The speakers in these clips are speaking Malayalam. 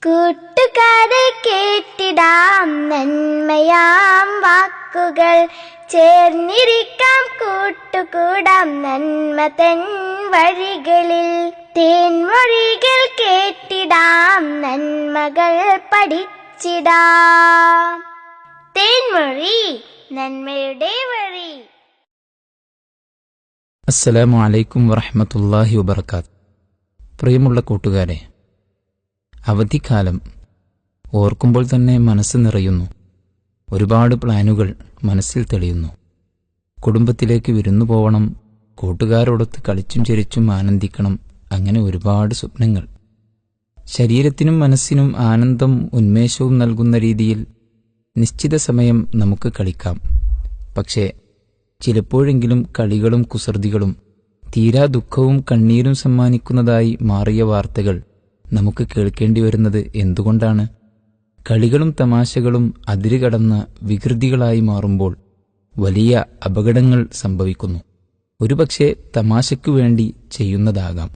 കൂട്ടുകാരെ കേട്ടിടാം നന്മയാം വാക്കുകൾ, ചേർന്നിരിക്കാം കൂട്ടുകൂടാം നന്മ തൻ വഴികളിൽ. തേൻമൊഴികൾ കേട്ടിടാം നന്മകൾ പഠിച്ചിടാം. തേൻമൊഴി നന്മയുടെ വഴി. അസ്സലാമു അലൈക്കും വറഹ്മത്തുള്ളാഹി വബറകാത്ത്. പ്രിയമുള്ള കൂട്ടുകാരെ, അവധിക്കാലം ഓർക്കുമ്പോൾ തന്നെ മനസ്സ് നിറയുന്നു. ഒരുപാട് പ്ലാനുകൾ മനസ്സിൽ തെളിയുന്നു. കുടുംബത്തിലേക്ക് വിരുന്നു പോവണം, കൂട്ടുകാരോടൊത്ത് കളിച്ചും ചിരിച്ചും ആനന്ദിക്കണം, അങ്ങനെ ഒരുപാട് സ്വപ്നങ്ങൾ. ശരീരത്തിനും മനസ്സിനും ആനന്ദം ഉന്മേഷവും നൽകുന്ന രീതിയിൽ നിശ്ചിത സമയം നമുക്ക് കളിക്കാം. പക്ഷേ ചിലപ്പോഴെങ്കിലും കളികളും കുസൃതികളും തീരാ ദുഃഖവും കണ്ണീരും സമ്മാനിക്കുന്നതായി മാറിയ വാർത്തകൾ നമുക്ക് കേൾക്കേണ്ടി വരുന്നത് എന്തുകൊണ്ടാണ്? കളികളും തമാശകളും അതിരുകടന്ന വികൃതികളായി മാറുമ്പോൾ വലിയ അപകടങ്ങൾ സംഭവിക്കുന്നു. ഒരുപക്ഷെ തമാശയ്ക്കു വേണ്ടി ചെയ്യുന്നതാകാം.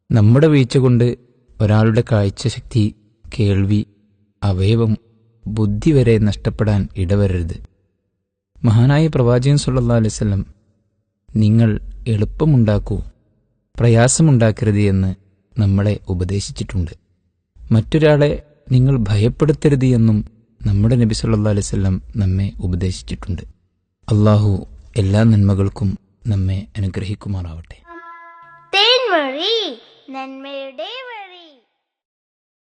നമ്മുടെ വീഴ്ച കൊണ്ട് ഒരാളുടെ കാഴ്ചശക്തി, കേൾവി, അവയവം, ബുദ്ധി വരെ നഷ്ടപ്പെടാൻ ഇടവരരുത്. മഹാനായ പ്രവാചകൻ സല്ലല്ലാഹു അലൈഹി വസല്ലം, നിങ്ങൾ എളുപ്പമുണ്ടാക്കൂ, പ്രയാസമുണ്ടാക്കരുത് എന്ന് നമ്മളെ ഉപദേശിച്ചിട്ടുണ്ട്. മറ്റൊരാളെ നിങ്ങൾ ഭയപ്പെടുത്തരുത് എന്നും നമ്മുടെ നബി സല്ലല്ലാഹു അലൈഹി വസല്ലം നമ്മെ ഉപദേശിച്ചിട്ടുണ്ട്. അല്ലാഹു എല്ലാ നന്മകൾക്കും നമ്മെ അനുഗ്രഹിക്കുമാറാവട്ടെ. തേൻമൊഴി നന്മയുടെ